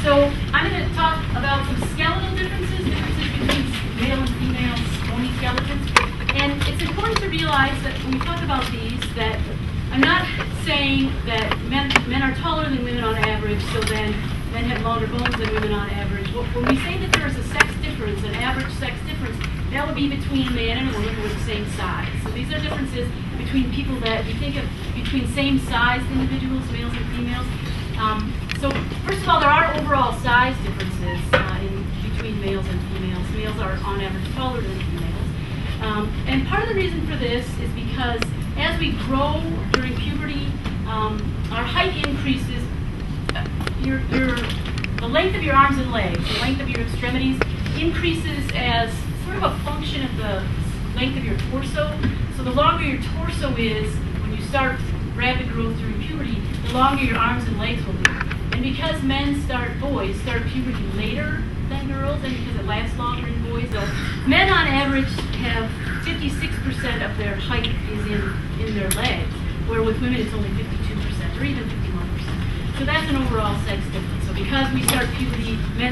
So I'm going to talk about some skeletal differences between male and female bony skeletons. And it's important to realize that when we talk about these, that I'm not saying that men are taller than women on average, so then men have longer bones than women on average. When we say that there is a sex difference, an average sex difference, that would be between a man and a woman who are the same size. So these are differences between people that you think of between same-sized individuals, males and females. So first of all, there are overall size differences between males and females. Males are on average taller than females. And part of the reason for this is because as we grow during puberty, our height increases. The length of your arms and legs, the length of your extremities increases as sort of a function of the length of your torso. So the longer your torso is when you start rapid growth during puberty, the longer your arms and legs will be. And because boys start puberty later than girls, and because it lasts longer in boys, so men on average have 56% of their height is in their legs, where with women it's only 52% or even 51%. So that's an overall sex difference. So because men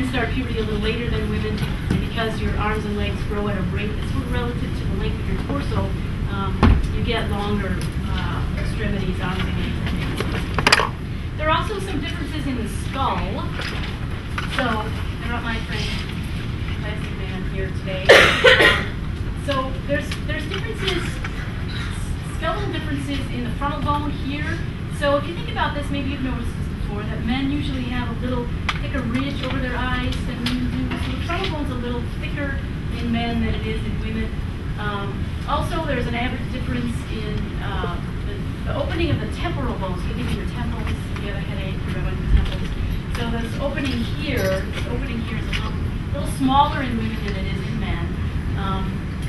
start puberty a little later than women, and because your arms and legs grow at a rate that's sort of relative to the length of your torso, you get longer extremities, arms and legs. There are also some differences in the skull. So I brought my friend plastic man here today. So there's differences, skeletal differences in the frontal bone here. So if you think about this, maybe you've noticed this before, that men usually have a little thicker ridge over their eyes than women do. So the frontal bone's a little thicker in men than it is in women. Also, there's an average difference in the opening of the temporal bones. So you think of your temples, if you have a headache, you rub on your temples. So this opening here is a little smaller in women than it is in men.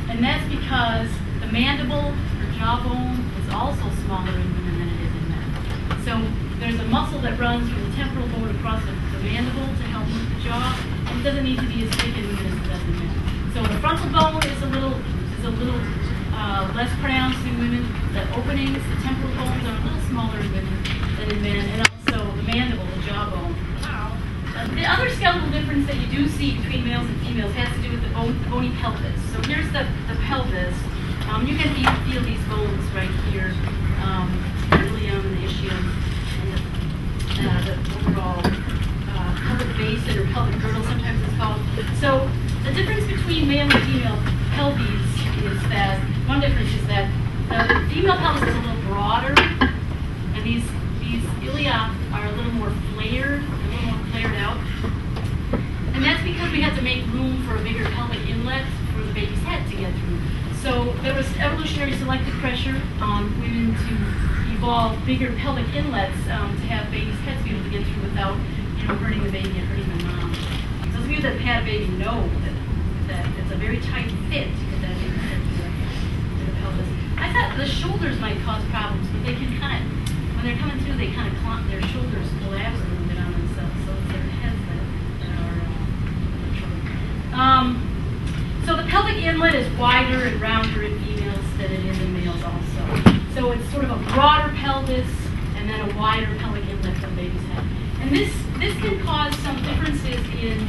And that's because the mandible, or jawbone, is also smaller in women than it is in men. So there's a muscle that runs from the temporal bone across the mandible to help move the jaw, and it doesn't need to be as big in women as it does in men. So the frontal bone is a little less pronounced in women. The openings, the temporal bones, are a little smaller in women than in men, and also the mandible, the jawbone. The other skeletal difference that you do see between males and females has to do with the bony pelvis. So here's the pelvis. You can feel these bones right here, the ilium and the ischium, and the overall pelvic basin or pelvic girdle, sometimes it's called. So the difference between male and female pelvis is that, one difference is that the female pelvis is a little broader, and these ilia are a little more flared out. And that's because we had to make room for a bigger pelvic inlet for the baby's head to get through. So there was evolutionary selective pressure on women to evolve bigger pelvic inlets to have babies' heads be able to get through without, hurting the baby and hurting the mom. Those of you that have had a baby know that it's a very tight fit to get that baby's head to the pelvis. I thought the shoulders might cause problems, but they can when they're coming through, they kind of clump, their shoulders collapse a little bit on themselves, so it's their heads that are trouble. So the pelvic inlet is wider and rounder in females than it is in males also. So it's sort of a broader pelvis and then a wider pelvic inlet for the baby's head. And this can cause some differences in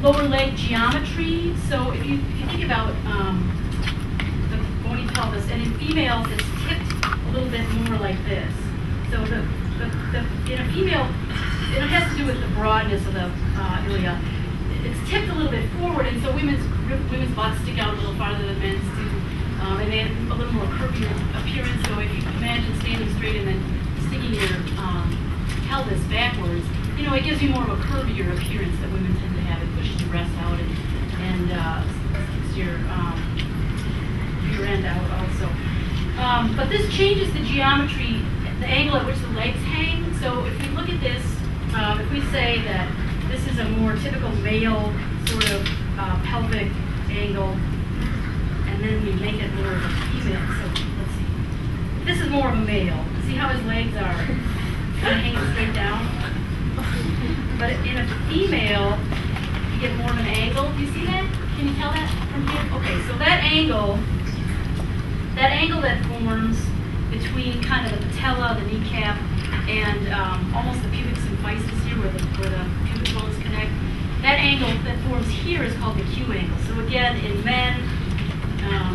lower leg geometry. So if you think about the bony pelvis, and in females it's tipped a little bit more like this. So in a female, it has to do with the broadness of the ilia. It's tipped a little bit forward, and so women's butts stick out a little farther than men's do, and they have a little more curvier appearance. So if you imagine standing straight and then sticking your pelvis backwards, it gives you more of a curvier appearance that women tend to have. It pushes your breast out and sticks your rear end out also. But this changes the geometry, the angle at which the legs hang. So if we look at this, if we say that this is a more typical male sort of pelvic angle, and then we make it more of a female. So let's see. This is more of a male. See how his legs are kind of hanging straight down? But in a female, you get more of an angle. Do you see that? Can you tell that from here? Okay, so that angle that forms between kind of the patella, the kneecap, and almost the pubic symphysis physis here where the pubic bones connect. That angle that forms here is called the Q angle. So again, in men,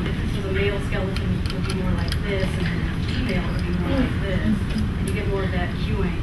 if this was a male skeleton, it would be more like this, and in a female, it would be more like this. And you get more of that Q angle.